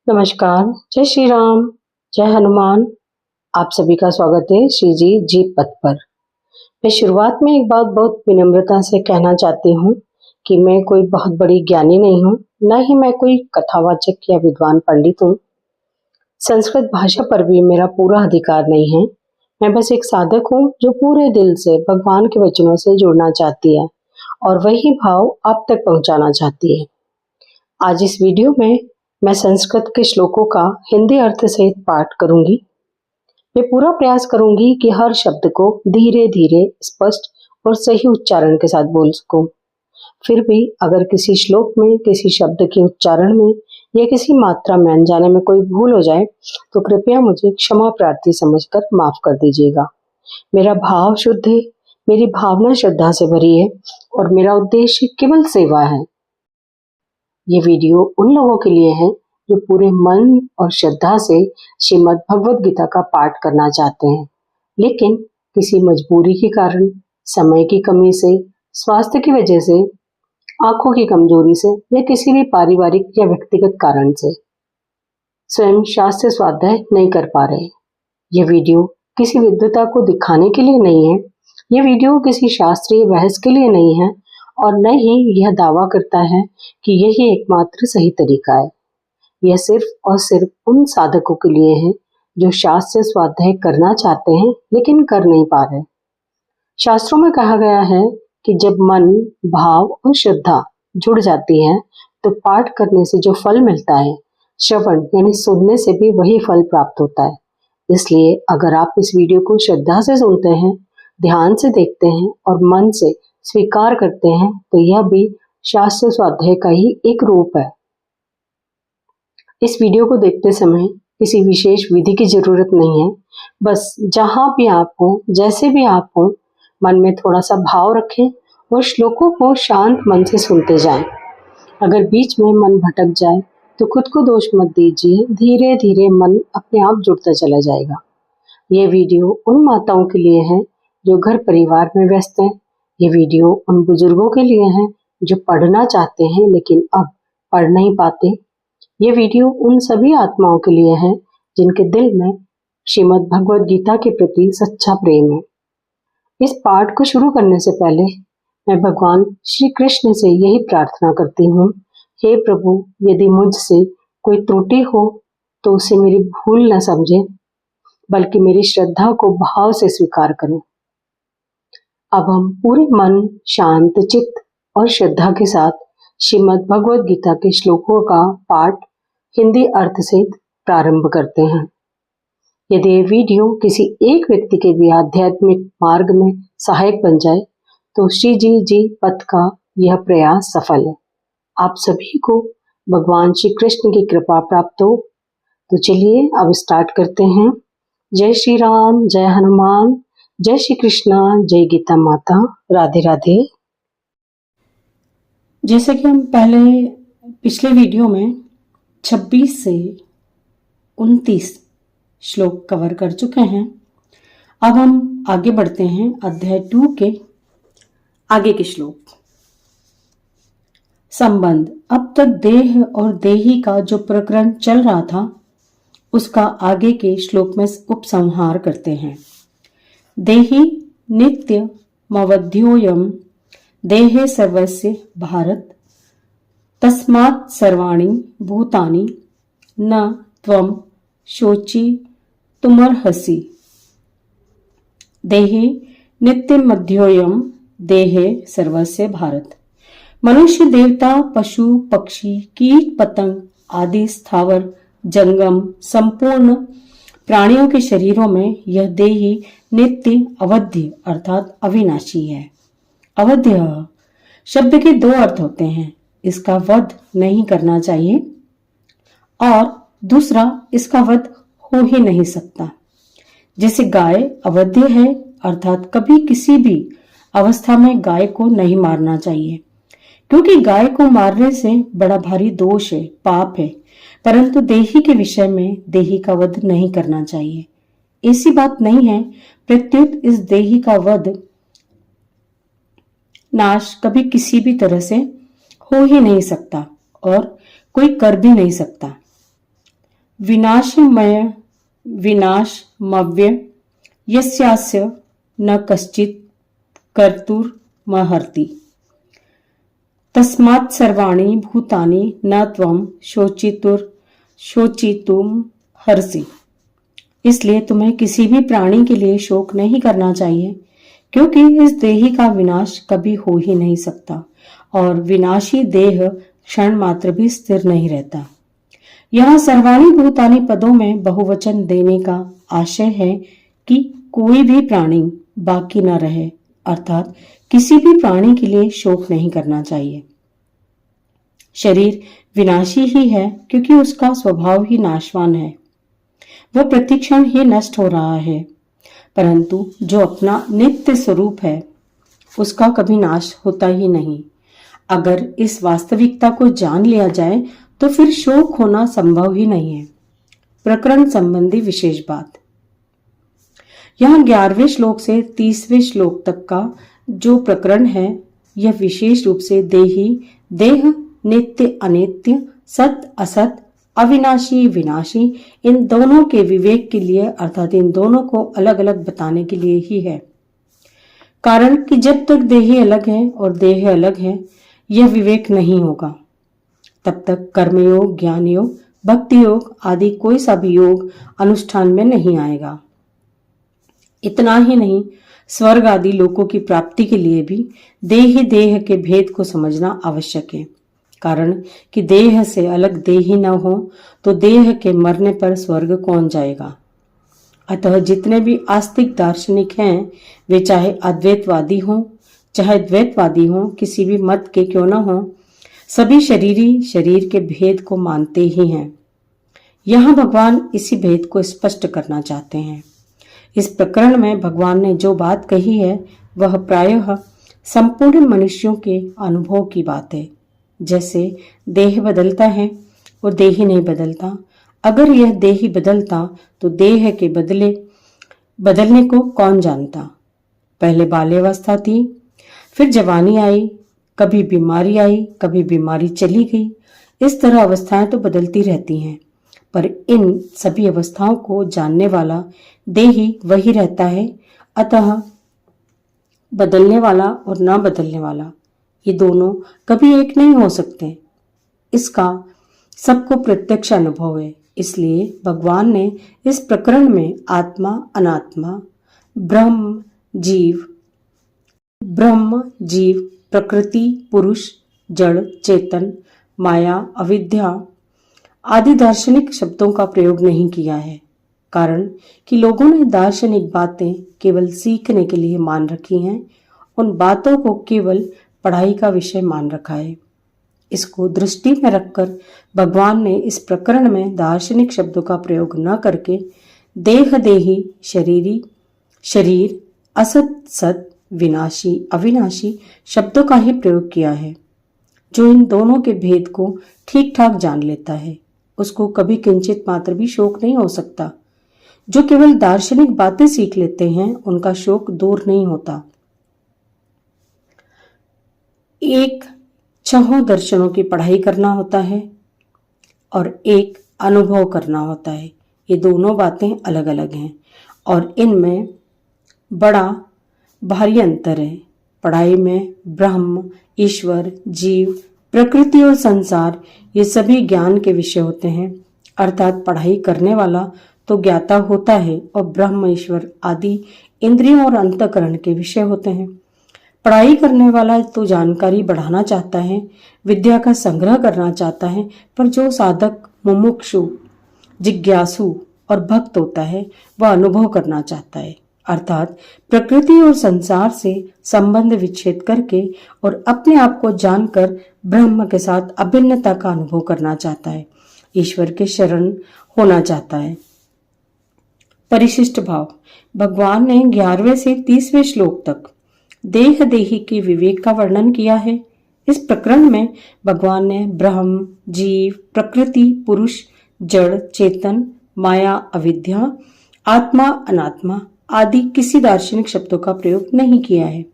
नमस्कार, जय श्री राम, जय हनुमान। आप सभी का स्वागत है श्री जी जीत पथ पर। मैं शुरुआत में एक बात बहुत विनम्रता से कहना चाहती हूँ कि मैं कोई बहुत बड़ी ज्ञानी नहीं हूँ, न ही मैं कोई कथावाचक या विद्वान पंडित हूँ। संस्कृत भाषा पर भी मेरा पूरा अधिकार नहीं है। मैं बस एक साधक हूँ जो पूरे दिल से भगवान के वचनों से जुड़ना चाहती है और वही भाव आप तक पहुँचाना चाहती है। आज इस वीडियो में मैं संस्कृत के श्लोकों का हिंदी अर्थ सहित पाठ करूंगी। मैं पूरा प्रयास करूंगी कि हर शब्द को धीरे धीरे स्पष्ट और सही उच्चारण के साथ बोल सकूं। फिर भी अगर किसी श्लोक में किसी शब्द के उच्चारण में या किसी मात्रा में अनजाने में कोई भूल हो जाए तो कृपया मुझे क्षमा प्रार्थी समझकर माफ कर दीजिएगा। मेरा भाव शुद्ध है, मेरी भावना श्रद्धा से भरी है और मेरा उद्देश्य केवल सेवा है। ये वीडियो उन लोगों के लिए है जो पूरे मन और श्रद्धा से श्रीमद् भगवद गीता का पाठ करना चाहते हैं, लेकिन किसी मजबूरी के कारण, समय की कमी से, स्वास्थ्य की वजह से, आंखों की कमजोरी से या किसी भी पारिवारिक या व्यक्तिगत कारण से स्वयं शास्त्र स्वाध्याय नहीं कर पा रहे। यह वीडियो किसी विद्वता को दिखाने के लिए नहीं है, यह वीडियो किसी शास्त्रीय बहस के लिए नहीं है और न ही यह दावा करता है कि यही एकमात्र सही तरीका है। यह सिर्फ और सिर्फ उन साधकों के लिए है जो शास्त्र स्वाध्याय करना चाहते हैं लेकिन कर नहीं पा रहे। शास्त्रों में कहा गया है कि जब मन, भाव और श्रद्धा जुड़ जाती है तो पाठ करने से जो फल मिलता है, श्रवण यानी सुनने से भी वही फल प्राप्त होता है। इसलिए अगर आप इस वीडियो को श्रद्धा से सुनते हैं, ध्यान से देखते हैं और मन से स्वीकार करते हैं तो यह भी शास्त्र स्वाध्याय का ही एक रूप है। इस वीडियो को देखते समय किसी विशेष विधि की जरूरत नहीं है। बस जहां भी आप हो, जैसे भी आप हो, मन में थोड़ा सा भाव रखें और श्लोकों को शांत मन से सुनते जाएं। अगर बीच में मन भटक जाए तो खुद को दोष मत दीजिए, धीरे धीरे मन अपने आप जुड़ता चला जाएगा। यह वीडियो उन माताओं के लिए है जो घर परिवार में व्यस्त हैं। ये वीडियो उन बुजुर्गों के लिए है जो पढ़ना चाहते हैं लेकिन अब पढ़ नहीं पाते। ये वीडियो उन सभी आत्माओं के लिए है जिनके दिल में श्रीमद् भगवद गीता के प्रति सच्चा प्रेम है। इस पाठ को शुरू करने से पहले मैं भगवान श्री कृष्ण से यही प्रार्थना करती हूँ, हे प्रभु, यदि मुझसे कोई त्रुटि हो तो उसे मेरी भूल न समझे बल्कि मेरी श्रद्धा को भाव से स्वीकार करें। अब हम पूरे मन, शांत चित्त और श्रद्धा के साथ श्रीमद् भगवद गीता के श्लोकों का पाठ हिंदी अर्थ से प्रारंभ करते हैं। यदि ये वीडियो किसी एक व्यक्ति के भी आध्यात्मिक मार्ग में सहायक बन जाए तो श्री जी पथ का यह प्रयास सफल है। आप सभी को भगवान श्री कृष्ण की कृपा प्राप्त हो। तो चलिए अब स्टार्ट करते हैं। जय श्री राम, जय हनुमान, जय श्री कृष्णा, जय गीता माता, राधे राधे। जैसे कि हम पिछले वीडियो में 26 से 29 श्लोक कवर कर चुके हैं। अब हम आगे बढ़ते हैं अध्याय 2 के आगे के श्लोक। संबंध। अब तक देह और देही का जो प्रकरण चल रहा था उसका आगे के श्लोक में उपसंहार करते हैं। देहि नित्य मवध्योयम देहे सर्वस्य भारत तस्मात् सर्वाणि भूतानि न त्वं शोचि तुमर्हसि। देहे नित्य मध्योयम देहे सर्वस्य भारत। मनुष्य, देवता, पशु, पक्षी, कीट, पतंग आदि स्थावर जंगम संपूर्ण प्राणियों के शरीरों में यह देही नित्य अवध्य अर्थात अविनाशी है। अवध्य शब्द के 2 अर्थ होते हैं। इसका वध नहीं करना चाहिए और दूसरा, इसका वध हो ही नहीं सकता। जैसे गाय अवध्य है अर्थात कभी किसी भी अवस्था में गाय को नहीं मारना चाहिए, क्योंकि गाय को मारने से बड़ा भारी दोष है, पाप है। परंतु देही के विषय में देही का वध नहीं करना चाहिए। ऐसी बात नहीं है, प्रत्युत इस देही का वध नाश कभी किसी भी तरह से हो ही नहीं सकता और कोई कर भी नहीं सकता। विनाशमय विनाशमव्य यस्यास्य न कश्चित् कर्तुर्महर्ति तस्मात् सर्वाणि भूतानि न त्वं शोचितुम हर्षि। इसलिए तुम्हें किसी भी प्राणी के लिए शोक नहीं करना चाहिए, क्योंकि इस देही का विनाश कभी हो ही नहीं सकता और विनाशी देह क्षण मात्र भी स्थिर नहीं रहता। यहाँ सर्वाणि भूतानि पदों में बहुवचन देने का आशय है कि कोई भी प्राणी बाकी न रहे, अर्थात किसी भी प्राणी के लिए शोक नहीं करना चाहिए। शरीर विनाशी ही है, क्योंकि उसका स्वभाव ही नाशवान है, वह प्रतिक्षण ही नष्ट हो रहा है। परंतु जो अपना नित्य स्वरूप है उसका कभी नाश होता ही नहीं। अगर इस वास्तविकता को जान लिया जाए तो फिर शोक होना संभव ही नहीं है। प्रकरण संबंधी विशेष बात। यहाँ 11वें श्लोक से 30वें श्लोक तक का जो प्रकरण है, यह विशेष रूप से देह, नित्य अनित्य, सत असत, अविनाशी विनाशी, इन दोनों के विवेक के लिए, अर्थात इन दोनों को अलग अलग बताने के लिए ही है। कारण कि जब तक देही अलग है और देह अलग है, यह विवेक नहीं होगा, तब तक कर्मयोग, ज्ञान योग, भक्ति योग आदि कोई सा भी योग अनुष्ठान में नहीं आएगा। इतना ही नहीं, स्वर्ग आदि लोकों की प्राप्ति के लिए भी देह के भेद को समझना आवश्यक है। कारण कि देह से अलग देही न हो तो देह के मरने पर स्वर्ग कौन जाएगा। अतः जितने भी आस्तिक दार्शनिक हैं, वे चाहे अद्वैतवादी हों चाहे द्वैतवादी हों, किसी भी मत के क्यों न हों, सभी शरीर के भेद को मानते ही हैं। यहाँ भगवान इसी भेद को स्पष्ट करना चाहते हैं। इस प्रकरण में भगवान ने जो बात कही है वह प्रायः संपूर्ण मनुष्यों के अनुभव की बात है। जैसे देह बदलता है और देही नहीं बदलता। अगर यह देही बदलता तो देह के बदलने को कौन जानता। पहले बाल्यावस्था थी, फिर जवानी आई, कभी बीमारी आई, कभी बीमारी चली गई। इस तरह अवस्थाएं तो बदलती रहती हैं, पर इन सभी अवस्थाओं को जानने वाला देही वही रहता है। अतः बदलने वाला और न बदलने वाला, ये दोनों कभी एक नहीं हो सकते। इसका सबको प्रत्यक्ष अनुभव है। इसलिए भगवान ने इस प्रकरण में आत्मा, अनात्मा, ब्रह्म जीव, प्रकृति, पुरुष, जड़, चेतन, माया, अविद्या आदि दार्शनिक शब्दों का प्रयोग नहीं किया है। कारण कि लोगों ने दार्शनिक बातें केवल सीखने के लिए मान रखी हैं, उन बातों को केवल पढ़ाई का विषय मान रखा है। इसको दृष्टि में रखकर भगवान ने इस प्रकरण में दार्शनिक शब्दों का प्रयोग न करके देही, शरीर, असत सत, विनाशी अविनाशी शब्दों का ही प्रयोग किया है। जो इन दोनों के भेद को ठीक ठाक जान लेता है, उसको कभी किंचित मात्र भी शोक नहीं हो सकता। जो केवल दार्शनिक बातें सीख लेते हैं, उनका शोक दूर नहीं होता। एक 6 दर्शनों की पढ़ाई करना होता है और एक अनुभव करना होता है। ये दोनों बातें अलग अलग हैं और इनमें बड़ा भारी अंतर है। पढ़ाई में ब्रह्म, ईश्वर, जीव, प्रकृति और संसार ये सभी ज्ञान के विषय होते हैं। अर्थात पढ़ाई करने वाला तो ज्ञाता होता है और ब्रह्म, ईश्वर आदि इंद्रियों और अंतःकरण के विषय होते हैं। पढ़ाई करने वाला तो जानकारी बढ़ाना चाहता है, विद्या का संग्रह करना चाहता है, पर जो साधक मुमुक्षु, जिज्ञासु और भक्त होता है वह अनुभव करना चाहता है। अर्थात प्रकृति और संसार से संबंध विच्छेद करके और अपने आप को जानकर ब्रह्म के साथ अभिन्नता का अनुभव करना चाहता है, ईश्वर के शरण होना चाहता है। परिशिष्ट भाव। भगवान ने 11वें से 30वें श्लोक तक देही के विवेक का वर्णन किया है। इस प्रकरण में भगवान ने ब्रह्म, जीव, प्रकृति, पुरुष, जड़, चेतन, माया, अविद्या, आत्मा, अनात्मा आदि किसी दार्शनिक शब्दों का प्रयोग नहीं किया है।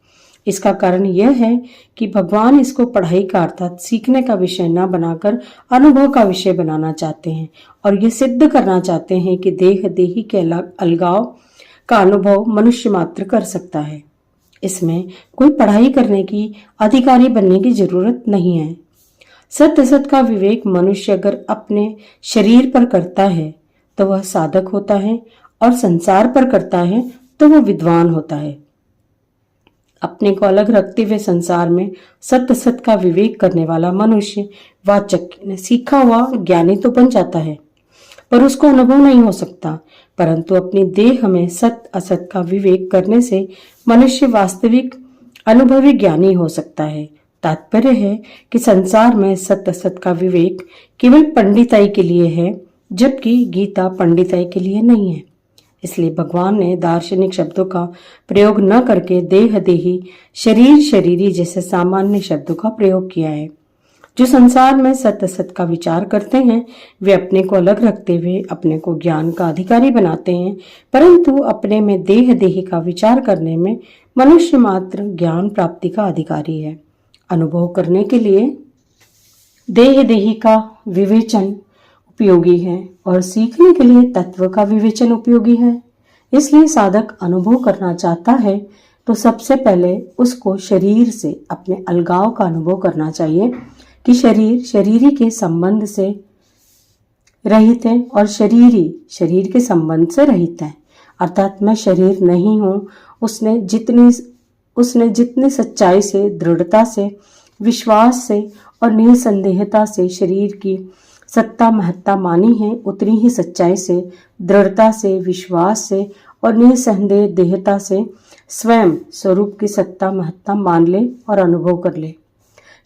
इसका कारण यह है कि भगवान इसको पढ़ाई का अर्थात सीखने का विषय न बनाकर अनुभव का विषय बनाना चाहते हैं और ये सिद्ध करना चाहते हैं कि देह देही के अलगाव का अनुभव मनुष्य मात्र कर सकता है। इसमें कोई पढ़ाई करने की, अधिकारी बनने की जरूरत नहीं है। सत्य असत का विवेक मनुष्य अगर अपने शरीर पर करता है तो वह साधक होता है और संसार पर करता है तो वह विद्वान होता है। अपने को अलग रखते हुए संसार में सत्य सत का विवेक करने वाला मनुष्य वाचक सीखा हुआ ज्ञानी तो बन जाता है पर उसको अनुभव नहीं हो सकता, परंतु अपनी देह में सत्य असत का विवेक करने से मनुष्य वास्तविक अनुभवी ज्ञानी हो सकता है। तात्पर्य है कि संसार में सत्य असत का विवेक केवल पंडिताई के लिए है, जबकि गीता पंडिताई के लिए नहीं है। इसलिए भगवान ने दार्शनिक शब्दों का प्रयोग न करके देह देही, शरीर शरीरी जैसे सामान्य शब्दों का प्रयोग किया है। जो संसार में सत्य सत का विचार करते हैं वे अपने को अलग रखते हुए अपने को ज्ञान का अधिकारी बनाते हैं, परंतु अपने में देह देही का विचार करने में मनुष्य मात्र ज्ञान प्राप्ति का अधिकारी है। अनुभव करने के लिए देह देही का विवेचन उपयोगी है और सीखने के लिए तत्व का विवेचन उपयोगी है। इसलिए साधक अनुभव करना चाहता है तो सबसे पहले उसको शरीर से अपने अलगाव का अनुभव करना चाहिए कि शरीर शरीरी के संबंध से रहित है और शरीरी शरीर के संबंध से रहित है, अर्थात मैं शरीर नहीं हूँ। उसने जितनी सच्चाई से, दृढ़ता से, विश्वास से और निसंदेहता से शरीर की सत्ता महत्ता मानी है, उतनी ही सच्चाई से, दृढ़ता से, विश्वास से और निसंदेहता से स्वयं स्वरूप की सत्ता महत्ता मान ले और अनुभव कर ले।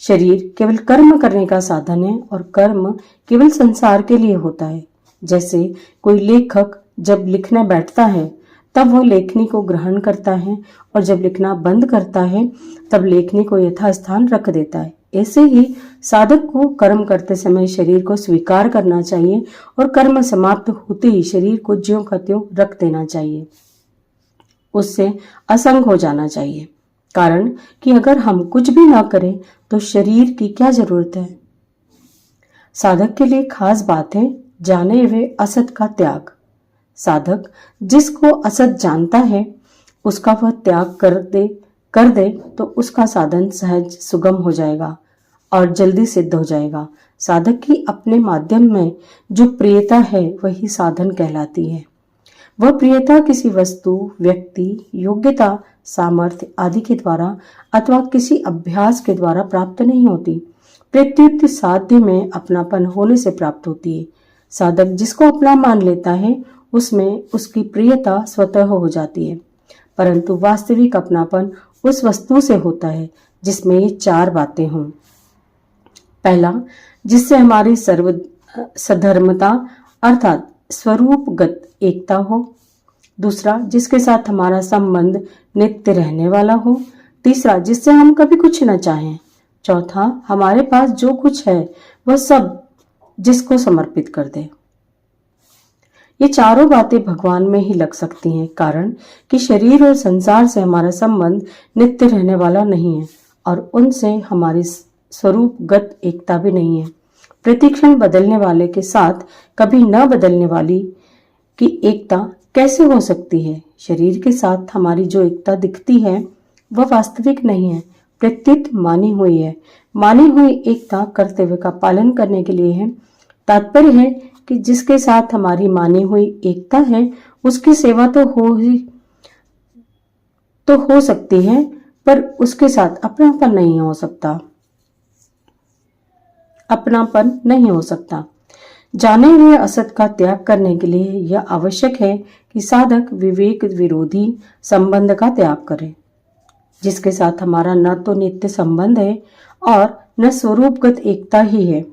शरीर केवल कर्म करने का साधन है और कर्म केवल संसार के लिए होता है। जैसे कोई लेखक जब लिखने बैठता है तब वह लेखनी को ग्रहण करता है और जब लिखना बंद करता है तब लेखनी को यथास्थान रख देता है। ऐसे ही साधक को कर्म करते समय शरीर को स्वीकार करना चाहिए और कर्म समाप्त होते ही शरीर को ज्यों का त्यों रख देना चाहिए, उससे असंग हो जाना चाहिए। कारण कि अगर हम कुछ भी ना करें तो शरीर की क्या जरूरत है। साधक के लिए खास बात है जाने वे असत का त्याग। साधक जिसको असत जानता है उसका वह त्याग कर दे तो उसका साधन सहज सुगम हो जाएगा और जल्दी सिद्ध हो जाएगा। साधक की अपने माध्यम में जो प्रियता है वही साधन कहलाती है। वह प्रियता किसी वस्तु, व्यक्ति, योग्यता, सामर्थ्य आदि के द्वारा अथवा किसी अभ्यास के द्वारा प्राप्त नहीं होती, प्रत्युत साध्य में अपनापन होने से प्राप्त होती है। साधक जिसको अपना मान लेता है उसमें उसकी प्रियता स्वतः हो जाती है, परंतु वास्तविक अपनापन उस वस्तु से होता है जिसमें ये चार बातें हों। पहला, जिससे हमारी सधर्मता अर्थात स्वरूपगत एकता हो। दूसरा, जिसके साथ हमारा संबंध नित्य रहने वाला हो। तीसरा, जिससे हम कभी कुछ न चाहें। चौथा, हमारे पास जो कुछ है वह सब जिसको समर्पित कर दे। ये चारों बातें भगवान में ही लग सकती हैं, कारण कि शरीर और संसार से हमारा संबंध नित्य रहने वाला नहीं है और उनसे हमारी स्वरूपगत एकता भी नहीं है। प्रतिक्षण बदलने वाले के साथ कभी न बदलने वाली की एकता कैसे हो सकती है। शरीर के साथ हमारी जो एकता दिखती है वह वास्तविक नहीं है, प्रत्युत मानी हुई है। मानी हुई एकता कर्तव्य का पालन करने के लिए है। तात्पर्य है कि जिसके साथ हमारी मानी हुई एकता है उसकी सेवा तो हो सकती है, पर उसके साथ अपनापन नहीं हो सकता। जाने हुए असत का त्याग करने के लिए यह आवश्यक है कि साधक विवेक विरोधी संबंध का त्याग करे। जिसके साथ हमारा न तो नित्य संबंध है और न स्वरूपगत एकता ही है,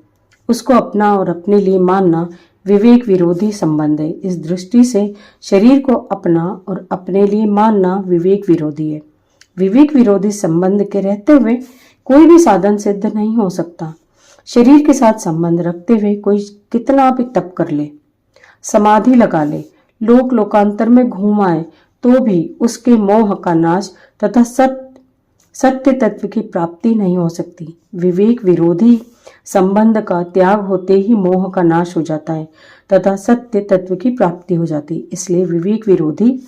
उसको अपना और अपने लिए मानना विवेक विरोधी संबंध है। इस दृष्टि से शरीर को अपना और अपने लिए मानना विवेक विरोधी है। विवेक विरोधी संबंध के रहते हुए कोई भी साधन सिद्ध नहीं हो सकता। शरीर के साथ संबंध रखते हुए कोई कितना भी तप कर ले, समाधि लगा ले, लोकांतर में घूम आए तो भी उसके मोह का नाश तथा सत्य तत्व की प्राप्ति नहीं हो सकती। विवेक विरोधी संबंध का त्याग होते ही मोह का नाश हो जाता है तथा सत्य तत्व की प्राप्ति हो जाती। इसलिए विवेक विरोधी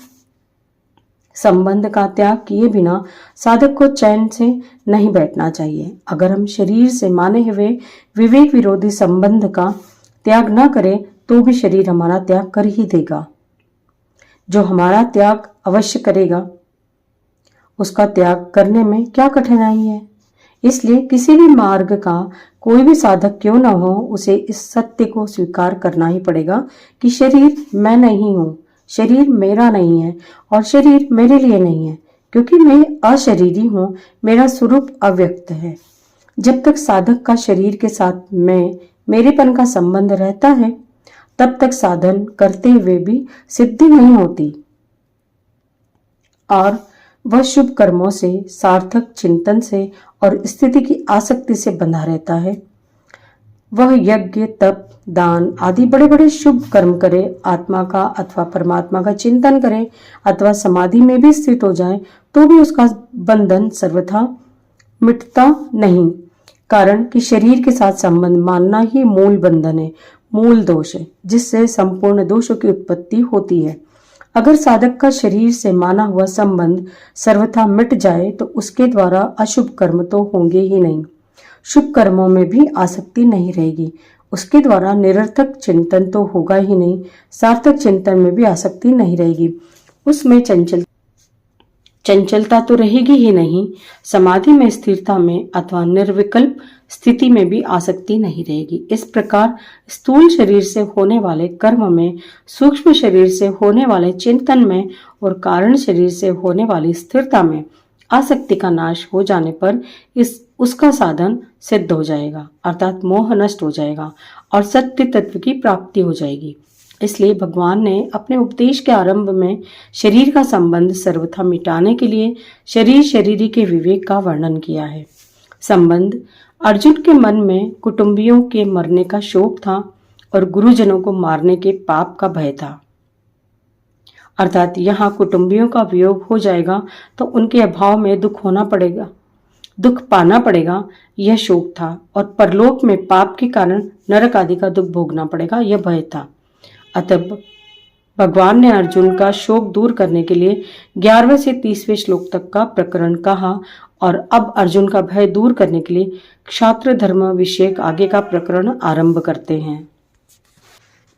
संबंध का त्याग किए बिना साधक को चैन से नहीं बैठना चाहिए। अगर हम शरीर से माने हुए विवेक विरोधी संबंध का त्याग न करें तो भी शरीर हमारा त्याग कर ही देगा। जो हमारा त्याग अवश्य करेगा उसका त्याग करने में क्या कठिनाई है। इसलिए किसी भी मार्ग का कोई भी साधक क्यों न हो, उसे इस सत्य को स्वीकार करना ही पड़ेगा कि शरीर मैं नहीं हूँ, शरीर मेरा नहीं है और शरीर मेरे लिए नहीं है, क्योंकि मैं अशरीरी हूँ, मेरा स्वरूप अव्यक्त है। जब तक साधक का शरीर के साथ मेरेपन का संबंध रहता है तब तक साधन करते हुए भी सिद्धि नहीं होती और वह शुभ कर्मों से, सार्थक चिंतन से और स्थिति की आसक्ति से बंधा रहता है। वह यज्ञ, तप, दान आदि बड़े बड़े शुभ कर्म करे, आत्मा का अथवा परमात्मा का चिंतन करे अथवा समाधि में भी स्थित हो जाए तो भी उसका बंधन सर्वथा मिटता नहीं। कारण कि शरीर के साथ संबंध मानना ही मूल बंधन है, मूल दोष है, जिससे संपूर्ण दोषों की उत्पत्ति होती है। अगर साधक का शरीर से माना हुआ संबंध सर्वथा मिट जाए तो उसके द्वारा अशुभ कर्म तो होंगे ही नहीं, शुभ कर्मों में भी आसक्ति नहीं रहेगी। उसके द्वारा निरर्थक चिंतन तो होगा ही नहीं, सार्थक चिंतन में भी आसक्ति नहीं रहेगी। उसमें चंचलता तो रहेगी ही नहीं, समाधि में, स्थिरता में अथवा निर्विकल्प स्थिति में भी आसक्ति नहीं रहेगी। इस प्रकार स्थूल शरीर से होने वाले कर्म में, सूक्ष्म शरीर से होने वाले चिंतन में और कारण शरीर से होने वाली स्थिरता में आसक्ति का नाश हो जाने पर उसका साधन सिद्ध हो जाएगा, अर्थात मोह नष्ट हो जाएगा और सत्य तत्व की प्राप्ति हो जाएगी। इसलिए भगवान ने अपने उपदेश के आरंभ में शरीर का संबंध सर्वथा मिटाने के लिए शरीर शरीरी के विवेक का वर्णन किया है। संबंध अर्जुन के मन में कुटुंबियों के मरने का शोक था और गुरुजनों को मारने के पाप का भय था। अर्थात यहाँ कुटुंबियों का वियोग हो जाएगा तो उनके अभाव में दुख पाना पड़ेगा, यह शोक था, और परलोक में पाप के कारण नरक आदि का दुख भोगना पड़ेगा, यह भय था। अतः भगवान ने अर्जुन का शोक दूर करने के लिए 11वें से 30वें श्लोक तक का प्रकरण कहा और अब अर्जुन का भय दूर करने के लिए क्षात्र धर्म विषयक आगे का प्रकरण आरंभ करते हैं।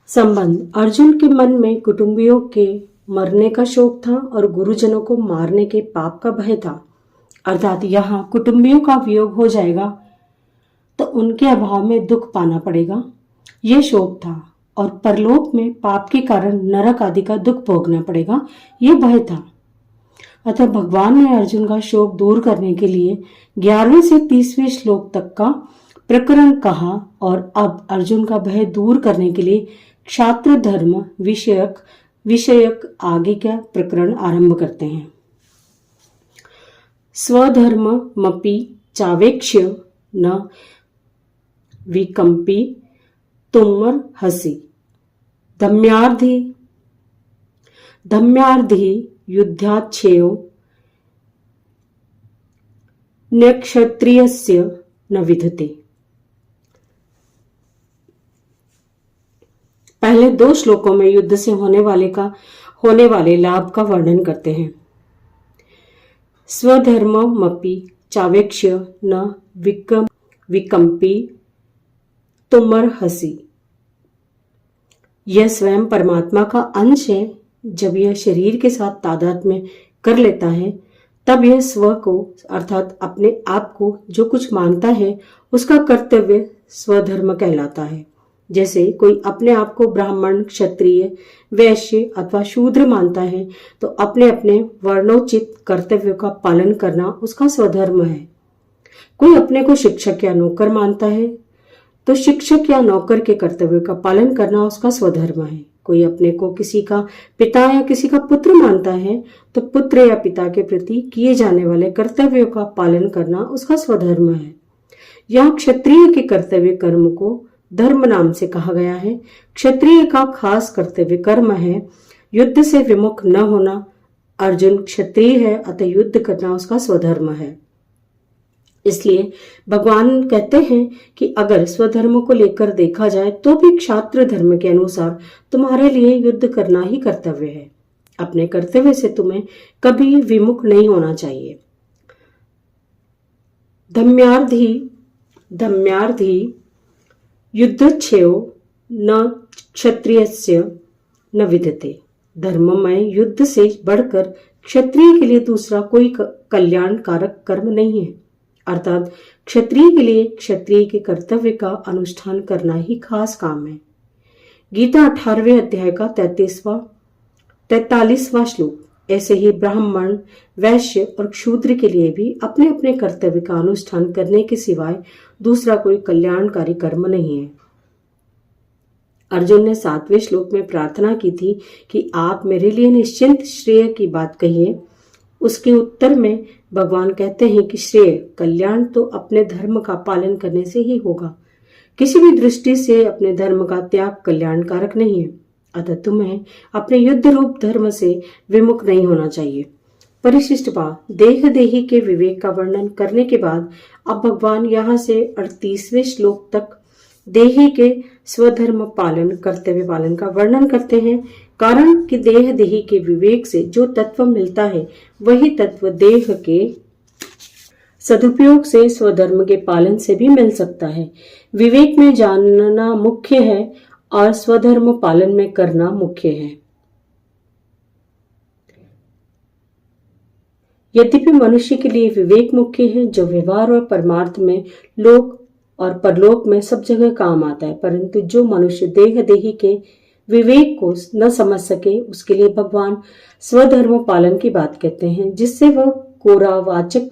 संबंध अर्जुन के मन में कुटुंबियों के मरने का शोक था और गुरुजनों को मारने के पाप का भय था। अर्थात यहाँ कुटुंबियों का वियोग हो जाएगा तो उनके अभाव में दुख पाना पड़ेगा, यह शोक था, और परलोक में पाप के कारण नरक आदि का दुख भोगना पड़ेगा, यह भय था। अतः भगवान ने अर्जुन का शोक दूर करने के लिए 11वें से 30वें श्लोक तक का प्रकरण कहा और अब अर्जुन का भय दूर करने के लिए क्षात्र धर्म विषयक आगे का प्रकरण आरंभ करते हैं। स्वधर्ममपि चावेक्ष्य न विकम्पि तुमर्हसि धम्यार्धी युद्धाच्छेयो नक्षत्रियस्य न विधते। पहले 2 श्लोकों में युद्ध से होने वाले लाभ का वर्णन करते हैं। स्वधर्ममपि चावेक्ष्य न विकम्पि तुमर्हसि। यह स्वयं परमात्मा का अंश है। जब यह शरीर के साथ तादात्म्य कर लेता है तब यह स्व को अर्थात अपने आप को जो कुछ मानता है उसका कर्तव्य स्वधर्म कहलाता है। जैसे कोई अपने आप को ब्राह्मण, क्षत्रिय, वैश्य अथवा शूद्र मानता है तो अपने अपने वर्णोचित कर्तव्यों का पालन करना उसका स्वधर्म है। कोई अपने को शिक्षक या नौकर मानता है तो शिक्षक या नौकर के कर्तव्यों का पालन करना उसका स्वधर्म है। कोई अपने को किसी का पिता या किसी का पुत्र मानता है तो पुत्र या पिता के प्रति किए जाने वाले कर्तव्यों का पालन करना उसका स्वधर्म है। यहाँ क्षत्रिय के कर्तव्य कर्म को धर्म नाम से कहा गया है। क्षत्रिय का खास कर्तव्य कर्म है युद्ध से विमुख न होना। अर्जुन क्षत्रिय है अतः युद्ध करना उसका स्वधर्म है। इसलिए भगवान कहते हैं कि अगर स्वधर्म को लेकर देखा जाए तो भी क्षात्र धर्म के अनुसार तुम्हारे लिए युद्ध करना ही कर्तव्य है। अपने कर्तव्य से तुम्हें कभी विमुख नहीं होना चाहिए। धम्यार्थी धम्यार्थी युद्धक्षयो न क्षत्रियस्य न विद्यते। धर्ममय युद्ध से बढ़कर क्षत्रिय के लिए दूसरा कोई कल्याणकारक कर्म नहीं है। अर्थात क्षत्रिय के लिए क्षत्रिय के कर्तव्य का अनुष्ठान करना ही खास काम है। गीता 18वें अध्याय का 43वां श्लोक। ऐसे ही ब्राह्मण, वैश्य और क्षूद्र के लिए भी अपने अपने कर्तव्य का अनुष्ठान करने के सिवाय दूसरा कोई कल्याणकारी कर्म नहीं है। अर्जुन ने 7वें श्लोक में प्रार्थना की थी कि आप मेरे लिए निश्चिंत श्रेय की बात कहिए। उसके उत्तर में भगवान कहते हैं कि श्रेय कल्याण तो अपने धर्म का पालन करने से ही होगा। किसी भी दृष्टि से अपने धर्म का त्याग कल्याणकारक नहीं है। अतः तुम्हें अपने युद्ध रूप धर्म से विमुख नहीं होना चाहिए। परिशिष्ट बात, देह देही के विवेक का वर्णन करने के बाद अब भगवान यहाँ से 38वें श्लोक तक देही के स्वधर्म पालन कर्तव्य पालन का वर्णन करते हैं। कारण कि देह देही के विवेक से जो तत्व मिलता है वही तत्व देह के सदुपयोग से स्वधर्म के पालन से भी मिल सकता है। विवेक में जानना मुख्य है और स्वधर्म पालन में करना मुख्य है। यद्यपि मनुष्य के लिए विवेक मुख्य है, जो व्यवहार और परमार्थ में लोक और परलोक में सब जगह काम आता है, परंतु जो मनुष्य देह देही के विवेक को न समझ सके उसके लिए भगवान स्वधर्म पालन की बात कहते हैं, जिससे वह कोरावाचक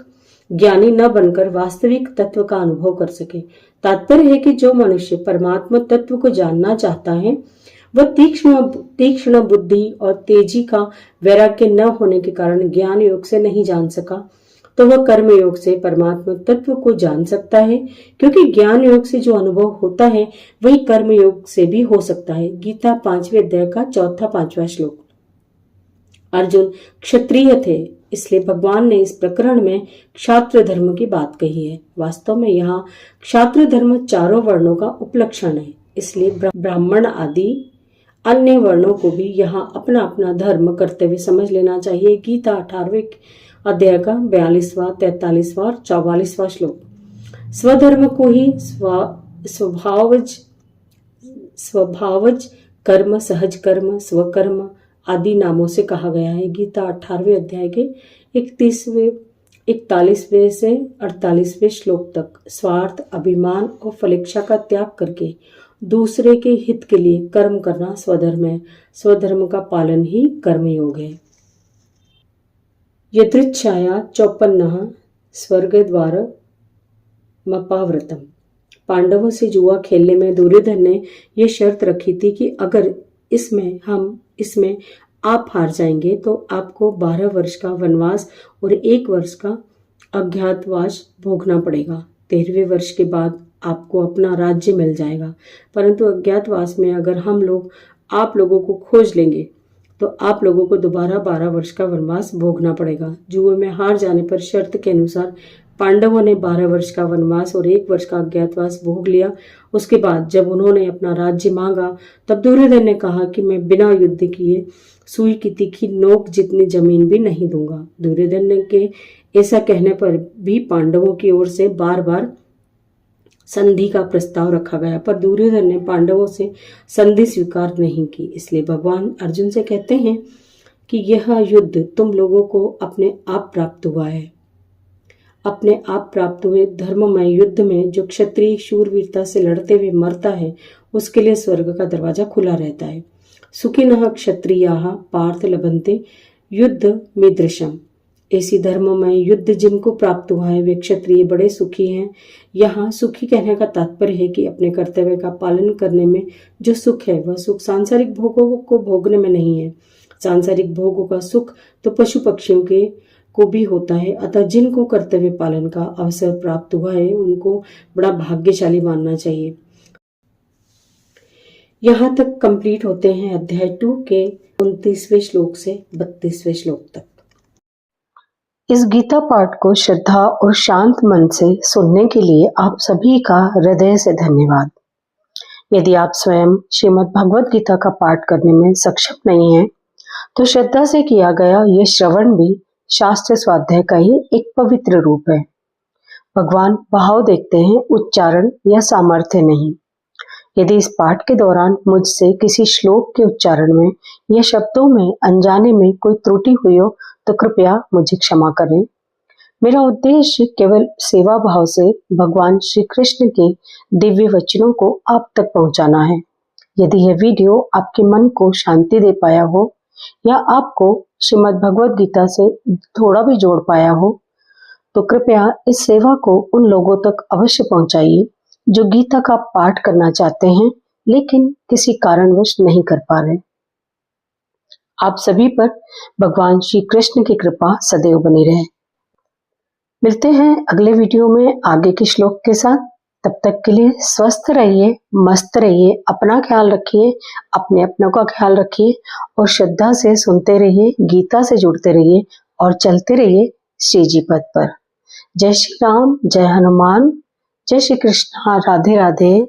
ज्ञानी न बनकर वास्तविक तत्व का अनुभव कर सके। तात्पर्य है कि जो मनुष्य परमात्मा तत्व को जानना चाहता है वह तीक्ष्ण बुद्धि और तेजी का वैराग्य न होने के कारण ज्ञान योग से नहीं जान सका, तो वह कर्म योग से परमात्मा तत्व को जान सकता है, क्योंकि ज्ञान योग से जो अनुभव होता है वही कर्म योग से भी हो सकता है। गीता 5वें अध्याय का 4-5वां श्लोक। अर्जुन क्षत्रिय थे, इसलिए भगवान ने इस प्रकरण में क्षात्र धर्म की बात कही है। वास्तव में यहाँ क्षात्र धर्म चारों वर्णों का उपलक्षण है, इसलिए ब्राह्मण आदि अन्य वर्णों को भी यहाँ अपना अपना धर्म कर्तव्य समझ लेना चाहिए। गीता 18वें अध्याय का 42वां, 43वां और 44वां श्लोक। स्वधर्म को ही स्वभावज कर्म, सहज कर्म, स्वकर्म आदि नामों से कहा गया है। गीता 18वें अध्याय के 41वें से 48वें श्लोक तक। स्वार्थ, अभिमान और फलेच्छा का त्याग करके दूसरे के हित के लिए कर्म करना स्वधर्म है। स्वधर्म का पालन ही कर्मयोग है। यदृच्छाया 54 स्वर्गद्वार मपाव्रतम। पांडवों से जुआ खेलने में दुर्योधन ने यह शर्त रखी थी कि अगर इसमें आप हार जाएंगे तो आपको 12 वर्ष का वनवास और 1 वर्ष का अज्ञातवास भोगना पड़ेगा। 13वें वर्ष के बाद आपको अपना राज्य मिल जाएगा, परंतु अज्ञातवास में अगर आप लोगों को खोज लेंगे तो आप लोगों को दोबारा 12 वर्ष का वनवास भोगना पड़ेगा। जुए में हार जाने पर शर्त के अनुसार पांडवों ने 12 वर्ष का वनवास और 1 वर्ष का अज्ञातवास भोग लिया। उसके बाद जब उन्होंने अपना राज्य मांगा तब दुर्योधन ने कहा कि मैं बिना युद्ध किए सुई की तीखी नोक जितनी जमीन भी नहीं दूंगा। दुर्योधन के ऐसा कहने पर भी पांडवों की ओर से बार बार संधि का प्रस्ताव रखा गया, पर दुर्योधन ने पांडवों से संधि स्वीकार नहीं की। इसलिए भगवान अर्जुन से कहते हैं कि यह युद्ध तुम लोगों को अपने आप प्राप्त हुआ है। अपने आप प्राप्त हुए धर्ममय युद्ध में जो क्षत्रिय शूरवीरता से लड़ते हुए मरता है उसके लिए स्वर्ग का दरवाजा खुला रहता है। सुखिनः क्षत्रियाः पार्थ लभन्ते युद्ध मीदृशम। ऐसी धर्ममय युद्ध जिनको प्राप्त हुआ है वे क्षत्रिय बड़े सुखी हैं। यहाँ सुखी कहने का तात्पर्य है कि अपने कर्तव्य का पालन करने में जो सुख है वह सुख सांसारिक भोगों को भोगने में नहीं है। सांसारिक भोगों का सुख तो पशु पक्षियों को भी होता है। अतः जिनको कर्तव्य पालन का अवसर प्राप्त हुआ है उनको बड़ा भाग्यशाली मानना चाहिए। यहाँ तक कंप्लीट होते हैं अध्याय 2 के 29वें श्लोक से 32वें श्लोक तक। इस गीता पाठ को श्रद्धा और शांत मन से सुनने के लिए आप सभी का हृदय से धन्यवाद। यदि आप स्वयं श्रीमद् भगवत गीता का पाठ करने में सक्षम नहीं हैं, तो श्रद्धा से किया गया ये श्रवण भी शास्त्र स्वाध्याय का ही एक पवित्र रूप है। भगवान भाव देखते हैं, उच्चारण या सामर्थ्य नहीं। यदि इस पाठ के दौरान मुझसे किसी श्लोक के उच्चारण में या शब्दों में अनजाने में कोई त्रुटि हुई हो तो कृपया मुझे क्षमा करें। मेरा उद्देश्य केवल सेवा भाव से भगवान श्री कृष्ण के दिव्य वचनों को आप तक पहुंचाना है। यदि यह वीडियो आपके मन को शांति दे पाया हो या आपको श्रीमद् भगवत गीता से थोड़ा भी जोड़ पाया हो, तो कृपया इस सेवा को उन लोगों तक अवश्य पहुंचाइए जो गीता का पाठ करना चाहते हैं लेकिन किसी कारणवश नहीं कर पा रहे। आप सभी पर भगवान श्री कृष्ण की कृपा सदैव बनी रहे। मिलते हैं अगले वीडियो में आगे के श्लोक के साथ। तब तक के लिए स्वस्थ रहिए, मस्त रहिए, अपना ख्याल रखिए, अपने अपनों का ख्याल रखिए और श्रद्धा से सुनते रहिए, गीता से जुड़ते रहिए और चलते रहिए श्री जी पथ पर। जय श्री राम, जय हनुमान, जय श्री कृष्ण, राधे राधे।